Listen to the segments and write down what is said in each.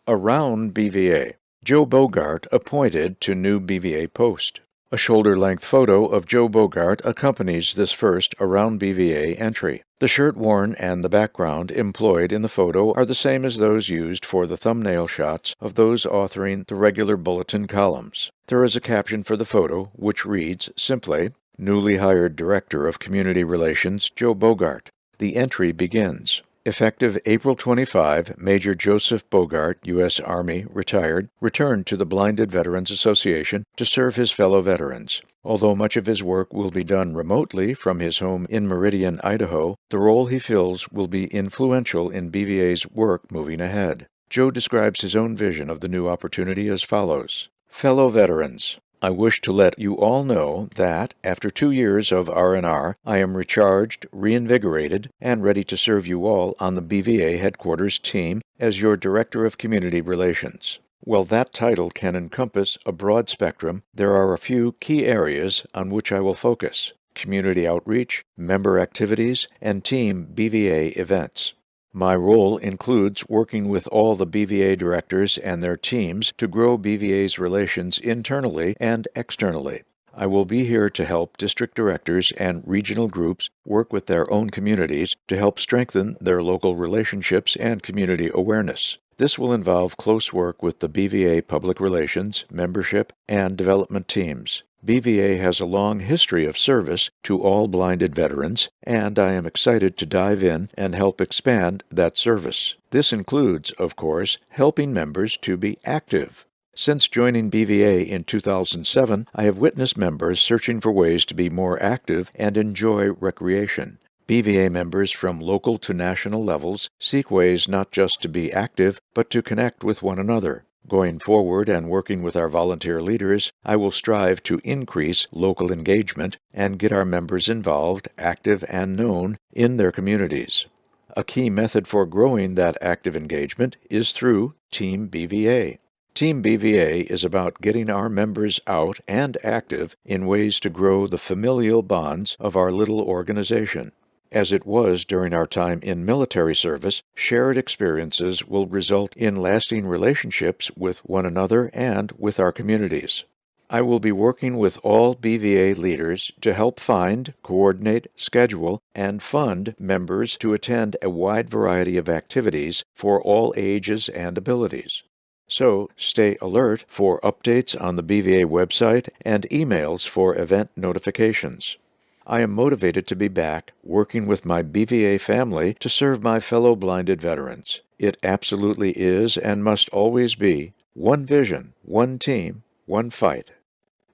Around BVA. Joe Bogart appointed to new BVA post. A shoulder-length photo of Joe Bogart accompanies this first Around BVA entry. The shirt worn and the background employed in the photo are the same as those used for the thumbnail shots of those authoring the regular Bulletin columns. There is a caption for the photo, which reads simply, "Newly hired Director of Community Relations, Joe Bogart." The entry begins. Effective April 25, Major Joseph Bogart, U.S. Army, retired, returned to the Blinded Veterans Association to serve his fellow veterans. Although much of his work will be done remotely from his home in Meridian, Idaho, the role he fills will be influential in BVA's work moving ahead. Joe describes his own vision of the new opportunity as follows. Fellow veterans, I wish to let you all know that, after 2 years of R&R, I am recharged, reinvigorated, and ready to serve you all on the BVA headquarters team as your Director of Community Relations. While that title can encompass a broad spectrum, there are a few key areas on which I will focus: community outreach, member activities, and team BVA events. My role includes working with all the BVA directors and their teams to grow BVA's relations internally and externally. I will be here to help district directors and regional groups work with their own communities to help strengthen their local relationships and community awareness. This will involve close work with the BVA public relations, membership, and development teams. BVA has a long history of service to all blinded veterans, and I am excited to dive in and help expand that service. This includes, of course, helping members to be active. Since joining BVA in 2007, I have witnessed members searching for ways to be more active and enjoy recreation. BVA members from local to national levels seek ways not just to be active, but to connect with one another. Going forward and working with our volunteer leaders, I will strive to increase local engagement and get our members involved, active, and known in their communities. A key method for growing that active engagement is through Team BVA. Team BVA is about getting our members out and active in ways to grow the familial bonds of our little organization. As it was during our time in military service, shared experiences will result in lasting relationships with one another and with our communities. I will be working with all BVA leaders to help find, coordinate, schedule, and fund members to attend a wide variety of activities for all ages and abilities. So, stay alert for updates on the BVA website and emails for event notifications. I am motivated to be back, working with my BVA family to serve my fellow blinded veterans. It absolutely is and must always be one vision, one team, one fight.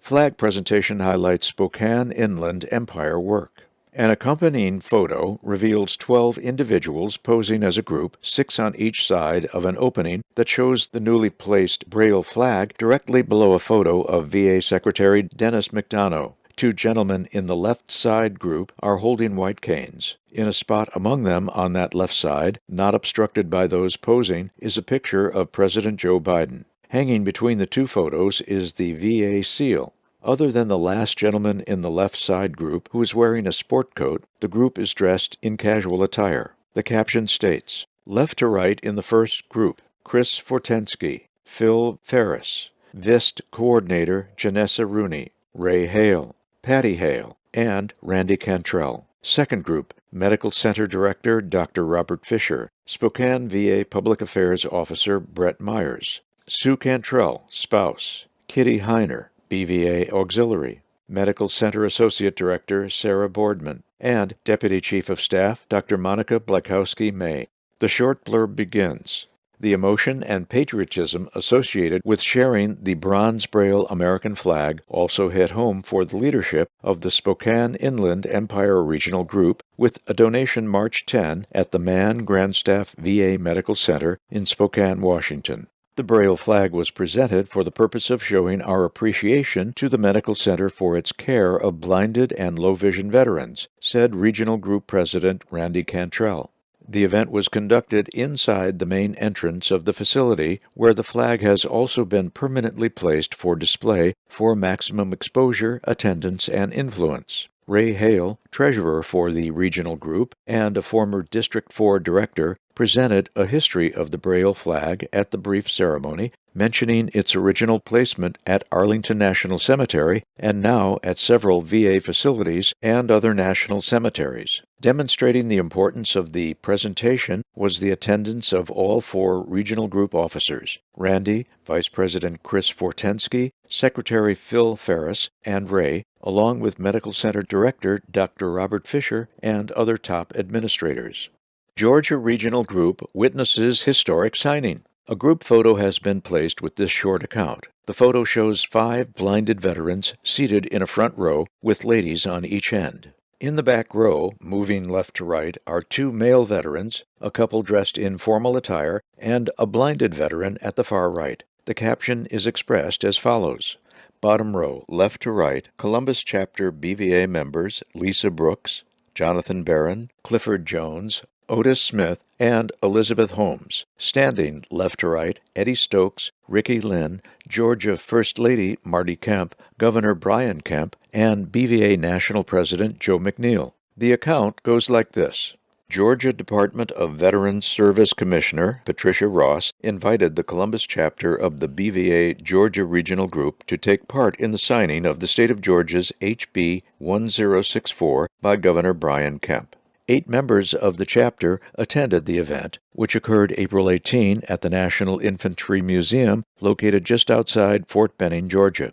Flag presentation highlights Spokane Inland Empire work. An accompanying photo reveals 12 individuals posing as a group, 6 on each side of an opening that shows the newly placed Braille flag directly below a photo of VA Secretary Dennis McDonough. 2 gentlemen in the left side group are holding white canes. In a spot among them on that left side, not obstructed by those posing, is a picture of President Joe Biden. Hanging between the 2 photos is the VA seal. Other than the last gentleman in the left side group, who is wearing a sport coat, the group is dressed in casual attire. The caption states, left to right in the first group, Chris Fortensky, Phil Ferris, VIST Coordinator Janessa Rooney, Ray Hale, Patty Hale, and Randy Cantrell. Second group, Medical Center Director Dr. Robert Fisher, Spokane VA Public Affairs Officer Brett Myers, Sue Cantrell, spouse, Kitty Heiner, BVA Auxiliary, Medical Center Associate Director Sarah Boardman, and Deputy Chief of Staff Dr. Monica Blakowski-May. The short blurb begins. The emotion and patriotism associated with sharing the bronze Braille American flag also hit home for the leadership of the Spokane Inland Empire Regional Group with a donation March 10 at the Mann Grandstaff VA Medical Center in Spokane, Washington. The Braille flag was presented for the purpose of showing our appreciation to the medical center for its care of blinded and low-vision veterans, said Regional Group President Randy Cantrell. The event was conducted inside the main entrance of the facility, where the flag has also been permanently placed for display for maximum exposure, attendance, and influence. Ray Hale, treasurer for the regional group and a former District 4 director, presented a history of the Braille flag at the brief ceremony, mentioning its original placement at Arlington National Cemetery and now at several VA facilities and other national cemeteries. Demonstrating the importance of the presentation was the attendance of all 4 regional group officers: Randy, Vice President Chris Fortensky, Secretary Phil Ferris, and Ray, along with Medical Center Director Dr. Robert Fisher and other top administrators. Georgia Regional Group witnesses historic signing. A group photo has been placed with this short account. The photo shows 5 blinded veterans seated in a front row with ladies on each end. In the back row, moving left to right, are 2 male veterans, a couple dressed in formal attire, and a blinded veteran at the far right. The caption is expressed as follows. Bottom row, left to right, Columbus Chapter BVA members Lisa Brooks, Jonathan Barron, Clifford Jones, Otis Smith, and Elizabeth Holmes. Standing left to right, Eddie Stokes, Ricky Lynn, Georgia First Lady Marty Kemp, Governor Brian Kemp, and BVA National President Joe McNeil. The account goes like this. Georgia Department of Veterans Service Commissioner Patricia Ross invited the Columbus chapter of the BVA Georgia Regional Group to take part in the signing of the state of Georgia's HB 1064 by Governor Brian Kemp. 8 members of the chapter attended the event, which occurred April 18 at the National Infantry Museum, located just outside Fort Benning, Georgia.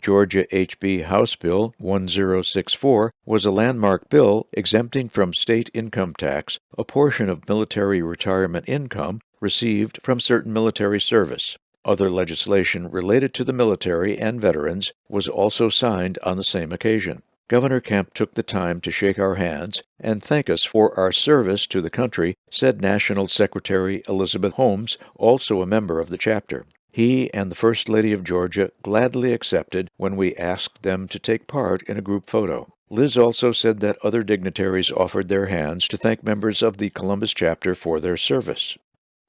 Georgia HB House Bill 1064 was a landmark bill exempting from state income tax a portion of military retirement income received from certain military service. Other legislation related to the military and veterans was also signed on the same occasion. Governor Kemp took the time to shake our hands and thank us for our service to the country, said National Secretary Elizabeth Holmes, also a member of the chapter. He and the First Lady of Georgia gladly accepted when we asked them to take part in a group photo. Liz also said that other dignitaries offered their hands to thank members of the Columbus chapter for their service.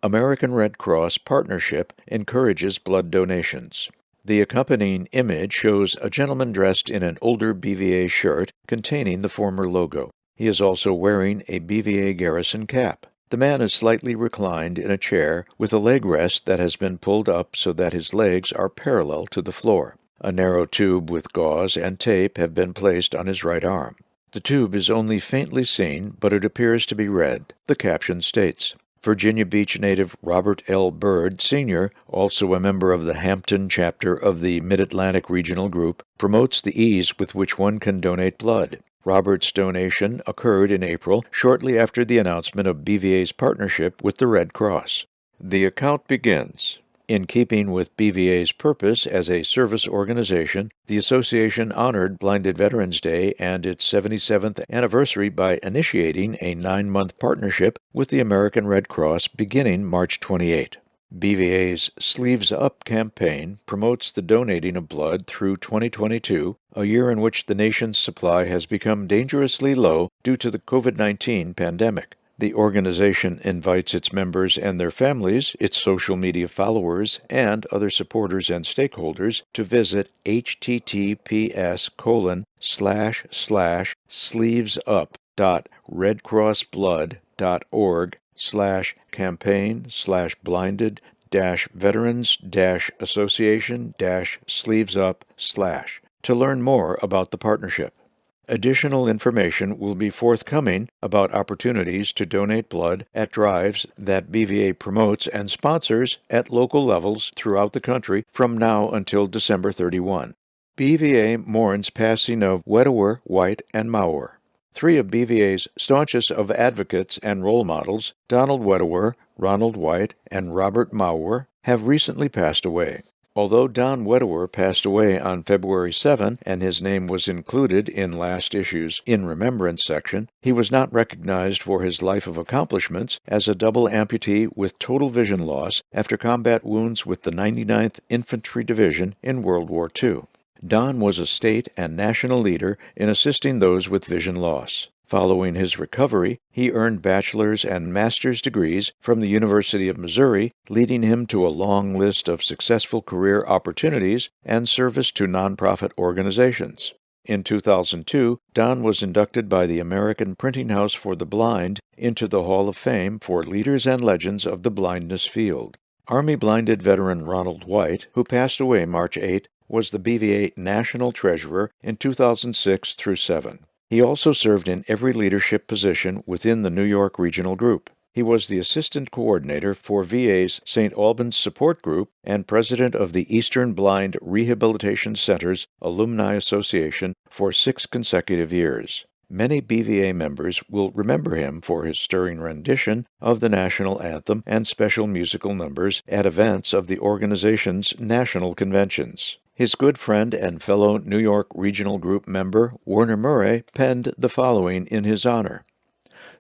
American Red Cross Partnership encourages blood donations. The accompanying image shows a gentleman dressed in an older BVA shirt containing the former logo. He is also wearing a BVA garrison cap. The man is slightly reclined in a chair with a leg rest that has been pulled up so that his legs are parallel to the floor. A narrow tube with gauze and tape have been placed on his right arm. The tube is only faintly seen, but it appears to be red. The caption states, Virginia Beach native Robert L. Byrd, Sr., also a member of the Hampton chapter of the Mid-Atlantic Regional Group, promotes the ease with which one can donate blood. Robert's donation occurred in April, shortly after the announcement of BVA's partnership with the Red Cross. The account begins. In keeping with BVA's purpose as a service organization, the association honored Blinded Veterans Day and its 77th anniversary by initiating a 9-month partnership with the American Red Cross beginning March 28. BVA's Sleeves Up campaign promotes the donating of blood through 2022, a year in which the nation's supply has become dangerously low due to the COVID-19 pandemic. The organization invites its members and their families, its social media followers, and other supporters and stakeholders to visit https://sleevesup.org/campaign/blinded-veterans-association-sleevesup/ to learn more about the partnership. Additional information will be forthcoming about opportunities to donate blood at drives that BVA promotes and sponsors at local levels throughout the country from now until December 31. BVA mourns passing of Wedewer, White, and Mauer. 3 of BVA's staunchest of advocates and role models, Donald Wedewer, Ronald White, and Robert Mauer, have recently passed away. Although Don Wedewer passed away on February 7 and his name was included in last issue's In Remembrance section, he was not recognized for his life of accomplishments as a double amputee with total vision loss after combat wounds with the 99th Infantry Division in World War II. Don was a state and national leader in assisting those with vision loss. Following his recovery, he earned bachelor's and master's degrees from the University of Missouri, leading him to a long list of successful career opportunities and service to nonprofit organizations. In 2002, Don was inducted by the American Printing House for the Blind into the Hall of Fame for Leaders and Legends of the Blindness Field. Army blinded veteran Ronald White, who passed away March 8, was the BVA National Treasurer in 2006 through 7. He also served in every leadership position within the New York Regional Group. He was the assistant coordinator for VA's St. Albans Support Group and president of the Eastern Blind Rehabilitation Centers Alumni Association for 6 consecutive years. Many BVA members will remember him for his stirring rendition of the national anthem and special musical numbers at events of the organization's national conventions. His good friend and fellow New York Regional Group member Werner Murray penned the following in his honor.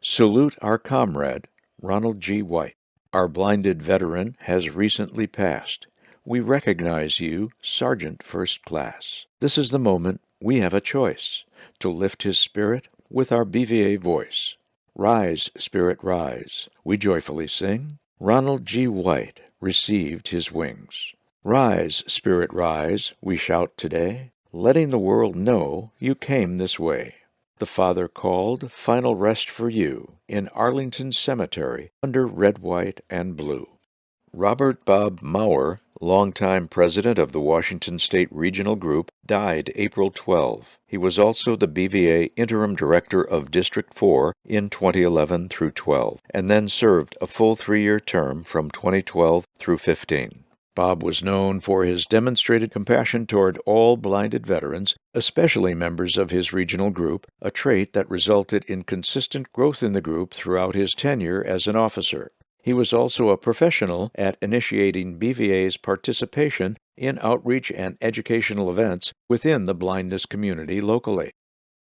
Salute our comrade, Ronald G. White. Our blinded veteran has recently passed. We recognize you, Sergeant First Class. This is the moment we have a choice to lift his spirit with our BVA voice. Rise, spirit, rise. We joyfully sing. Ronald G. White received his wings. Rise, spirit, rise, we shout today, letting the world know you came this way. The Father called, final rest for you, in Arlington Cemetery, under red, white, and blue. Robert Bob Maurer, longtime president of the Washington State Regional Group, died April 12. He was also the BVA interim director of District 4 in 2011 through 12, and then served a full 3-year term from 2012 through 15. Bob was known for his demonstrated compassion toward all blinded veterans, especially members of his regional group, a trait that resulted in consistent growth in the group throughout his tenure as an officer. He was also a professional at initiating BVA's participation in outreach and educational events within the blindness community locally.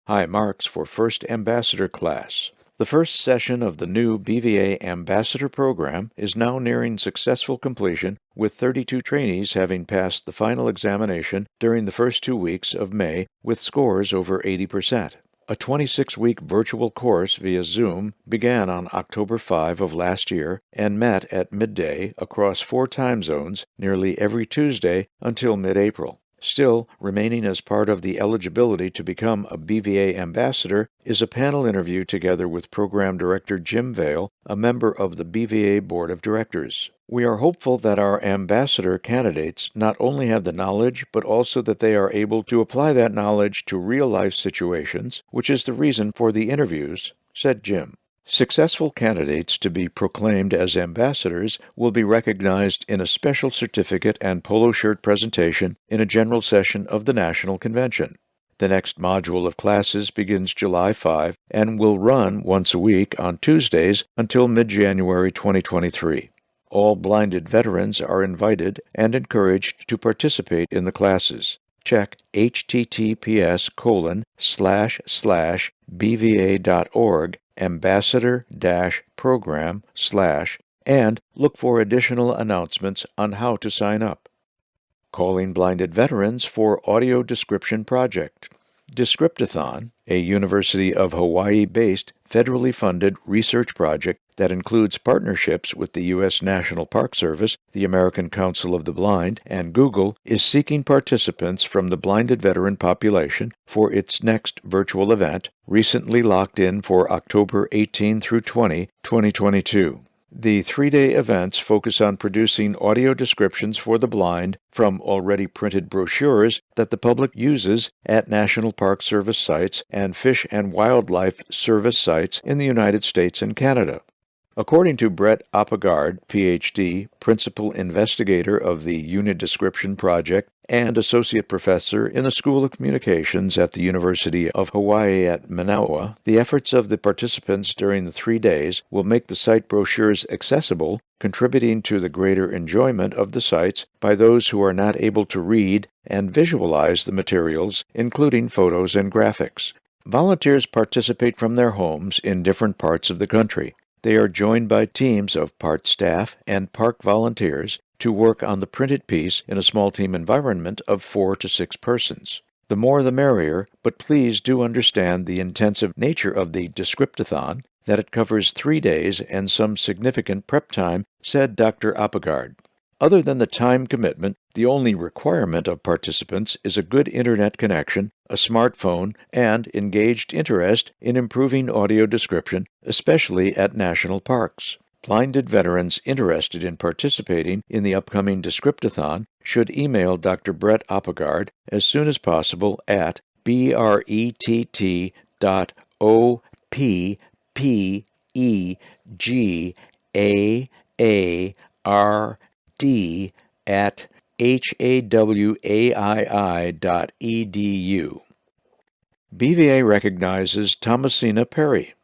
High marks for First Ambassador class. The first session of the new BVA Ambassador program is now nearing successful completion, with 32 trainees having passed the final examination during the first 2 weeks of May with scores over 80%. A 26-week virtual course via Zoom began on October 5 of last year and met at midday across 4 time zones nearly every Tuesday until mid-April. Still, remaining as part of the eligibility to become a BVA ambassador is a panel interview together with Program Director Jim Vail, a member of the BVA Board of Directors. We are hopeful that our ambassador candidates not only have the knowledge, but also that they are able to apply that knowledge to real-life situations, which is the reason for the interviews, said Jim. Successful candidates to be proclaimed as ambassadors will be recognized in a special certificate and polo shirt presentation in a general session of the National Convention. The next module of classes begins July 5 and will run once a week on Tuesdays until mid-January 2023. All blinded veterans are invited and encouraged to participate in the classes. Check https://bva.org ambassador-program/ and look for additional announcements on how to sign up. Calling blinded veterans for audio description project. Descriptathon, a University of Hawaii-based, federally funded research project that includes partnerships with the U.S. National Park Service, the American Council of the Blind, and Google, is seeking participants from the blinded veteran population for its next virtual event, recently locked in for October 18 through 20, 2022. The 3-day events focus on producing audio descriptions for the blind from already printed brochures that the public uses at National Park Service sites and Fish and Wildlife Service sites in the United States and Canada. According to Brett Oppegaard, Ph.D., Principal Investigator of the Unidescription Project and Associate Professor in the School of Communications at the University of Hawaii at Manoa, the efforts of the participants during the 3 days will make the site brochures accessible, contributing to the greater enjoyment of the sites by those who are not able to read and visualize the materials, including photos and graphics. Volunteers participate from their homes in different parts of the country. They are joined by teams of part staff and park volunteers to work on the printed piece in a small team environment of 4 to 6 persons. The more the merrier, but please do understand the intensive nature of the Descriptathon, that it covers 3 days and some significant prep time, said Dr. Oppegaard. Other than the time commitment, The only requirement of participants is a good internet connection, a smartphone, and engaged interest in improving audio description, especially at national parks. Blinded veterans interested in participating in the upcoming Descriptathon should email Dr. Brett Oppegard as soon as possible at brett@hawaii.edu. BVA recognizes Thomasina Perry.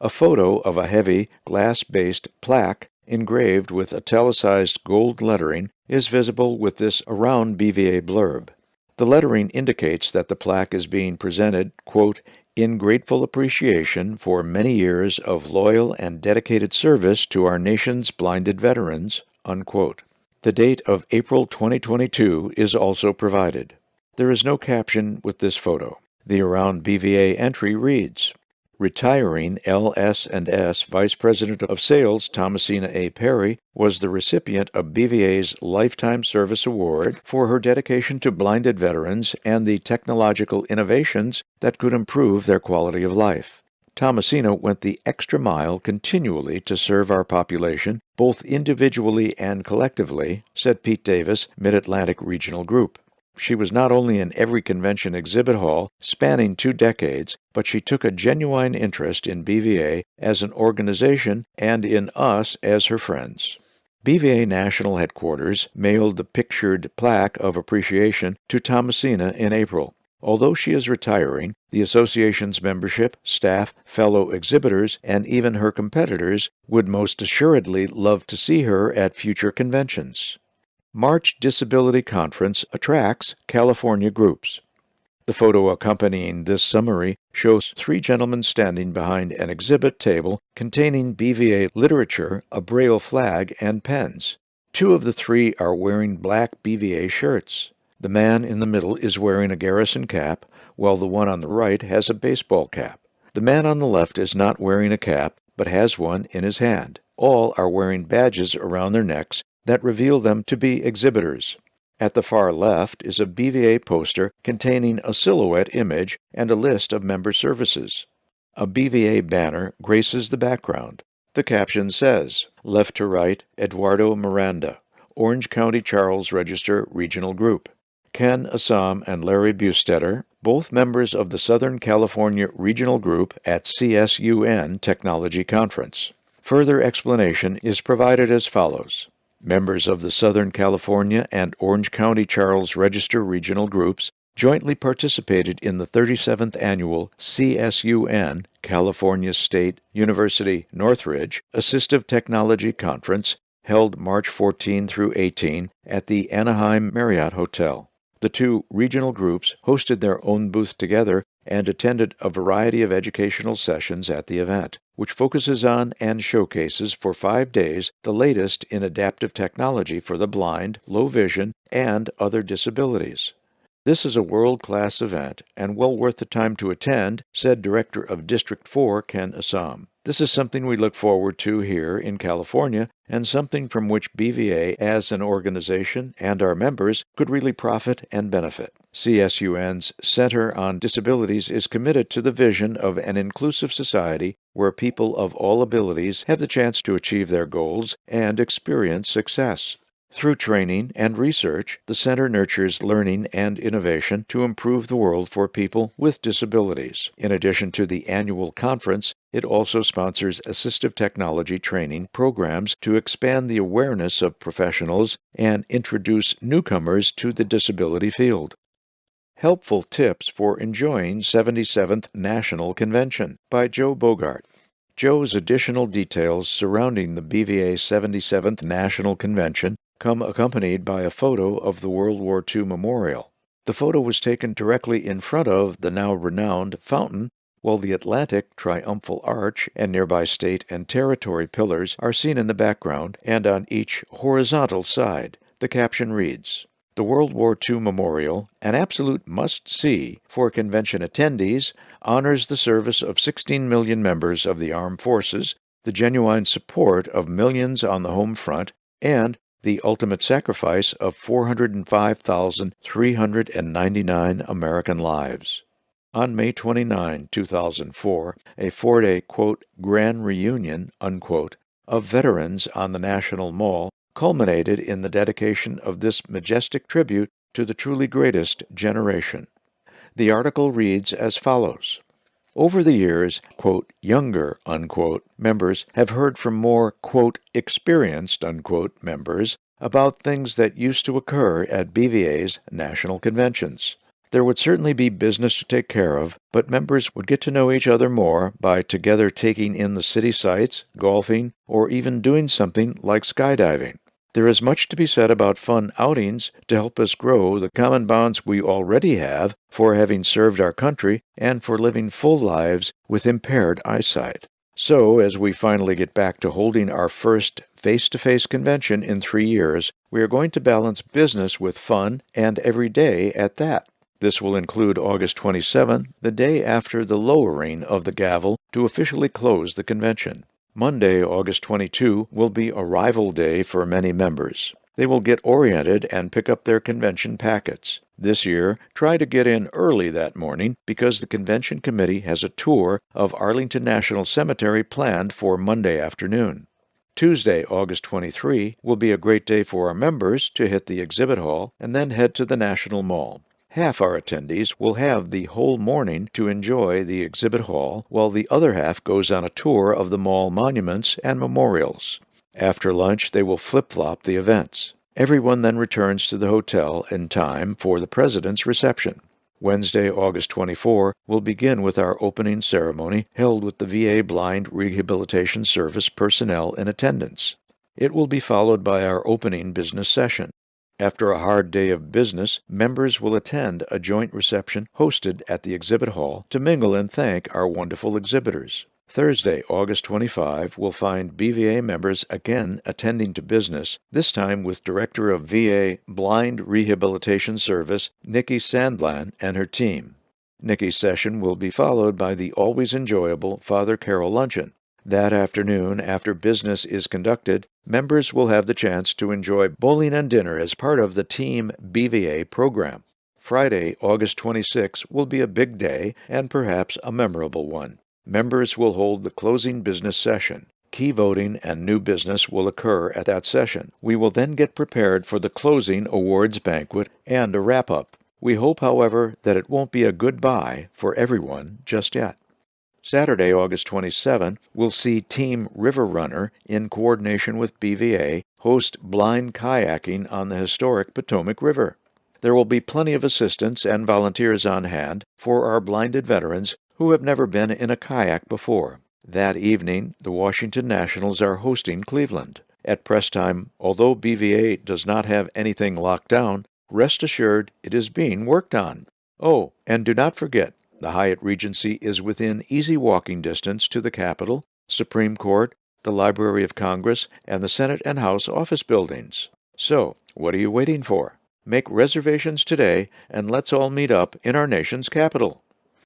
A photo of a heavy, glass-based plaque engraved with italicized gold lettering is visible with this Around BVA blurb. The lettering indicates that the plaque is being presented, quote, in grateful appreciation for many years of loyal and dedicated service to our nation's blinded veterans, unquote. The date of April 2022 is also provided. There is no caption with this photo. The Around BVA entry reads, Retiring LS&S Vice President of Sales Thomasina A. Perry was the recipient of BVA's Lifetime Service Award for her dedication to blinded veterans and the technological innovations that could improve their quality of life. Thomasina went the extra mile continually to serve our population, both individually and collectively, said Pete Davis, Mid-Atlantic Regional Group. She was not only in every convention exhibit hall spanning 2 decades, but she took a genuine interest in BVA as an organization and in us as her friends. BVA National Headquarters mailed the pictured plaque of appreciation to Thomasina in April. Although she is retiring, the association's membership, staff, fellow exhibitors, and even her competitors would most assuredly love to see her at future conventions. March Disability Conference attracts California groups. The photo accompanying this summary shows 3 gentlemen standing behind an exhibit table containing BVA literature, a Braille flag, and pens. 2 of the 3 are wearing black BVA shirts. The man in the middle is wearing a garrison cap, while the one on the right has a baseball cap. The man on the left is not wearing a cap, but has one in his hand. All are wearing badges around their necks that reveal them to be exhibitors. At the far left is a BVA poster containing a silhouette image and a list of member services. A BVA banner graces the background. The caption says, Left to Right, Eduardo Miranda, Orange County Charles Register Regional Group. Ken Assam and Larry Bustetter, both members of the Southern California Regional Group at CSUN Technology Conference. Further explanation is provided as follows. Members of the Southern California and Orange County Charles Register Regional Groups jointly participated in the 37th Annual CSUN California State University Northridge Assistive Technology Conference held March 14 through 18 at the Anaheim Marriott Hotel. The 2 regional groups hosted their own booth together and attended a variety of educational sessions at the event, which focuses on and showcases for 5 days the latest in adaptive technology for the blind, low vision, and other disabilities. This is a world-class event and well worth the time to attend, said Director of District 4, Ken Assam. This is something we look forward to here in California and something from which BVA as an organization and our members could really profit and benefit. CSUN's Center on Disabilities is committed to the vision of an inclusive society where people of all abilities have the chance to achieve their goals and experience success. Through training and research, the center nurtures learning and innovation to improve the world for people with disabilities. In addition to the annual conference, it also sponsors assistive technology training programs to expand the awareness of professionals and introduce newcomers to the disability field. Helpful Tips for Enjoying 77th National Convention by Joe Bogart. Joe's additional details surrounding the BVA 77th National Convention come accompanied by a photo of the World War II memorial. The photo was taken directly in front of the now renowned fountain, while the Atlantic Triumphal Arch and nearby state and territory pillars are seen in the background and on each horizontal side. The caption reads, The World War II Memorial, an absolute must-see for convention attendees, honors the service of 16 million members of the armed forces, the genuine support of millions on the home front, and the ultimate sacrifice of 405,399 American lives. On May 29, 2004, a four-day, quote, grand reunion, unquote, of veterans on the National Mall culminated in the dedication of this majestic tribute to the truly greatest generation. The article reads as follows. Over the years, quote, younger, unquote, members have heard from more, quote, experienced, unquote, members about things that used to occur at BVA's national conventions. There would certainly be business to take care of, but members would get to know each other more by together taking in the city sights, golfing, or even doing something like skydiving. There is much to be said about fun outings to help us grow the common bonds we already have for having served our country and for living full lives with impaired eyesight. So, as we finally get back to holding our first face-to-face convention in 3 years, we are going to balance business with fun and every day at that. This will include August 27, the day after the lowering of the gavel to officially close the convention. Monday, August 22, will be arrival day for many members. They will get oriented and pick up their convention packets. This year, try to get in early that morning because the convention committee has a tour of Arlington National Cemetery planned for Monday afternoon. Tuesday, August 23, will be a great day for our members to hit the exhibit hall and then head to the National Mall. Half our attendees will have the whole morning to enjoy the exhibit hall, while the other half goes on a tour of the mall monuments and memorials. After lunch, they will flip-flop the events. Everyone then returns to the hotel in time for the President's reception. Wednesday, August 24, will begin with our opening ceremony held with the VA Blind Rehabilitation Service personnel in attendance. It will be followed by our opening business session. After a hard day of business, members will attend a joint reception hosted at the exhibit hall to mingle and thank our wonderful exhibitors. Thursday, August 25, will find BVA members again attending to business, this time with Director of VA Blind Rehabilitation Service, Nikki Sandland, and her team. Nikki's session will be followed by the always enjoyable Father Carol Luncheon. That afternoon, after business is conducted, members will have the chance to enjoy bowling and dinner as part of the Team BVA program. Friday, August 26, will be a big day and perhaps a memorable one. Members will hold the closing business session. Key voting and new business will occur at that session. We will then get prepared for the closing awards banquet and a wrap-up. We hope, however, that it won't be a goodbye for everyone just yet. Saturday, August 27, will see Team River Runner, in coordination with BVA, host blind kayaking on the historic Potomac River. There will be plenty of assistance and volunteers on hand for our blinded veterans who have never been in a kayak before. That evening, the Washington Nationals are hosting Cleveland. At press time, although BVA does not have anything locked down, rest assured it is being worked on. Oh, and do not forget, the Hyatt Regency is within easy walking distance to the Capitol, Supreme Court, the Library of Congress, and the Senate and House office buildings. So, what are you waiting for? Make reservations today, and let's all meet up in our nation's capital.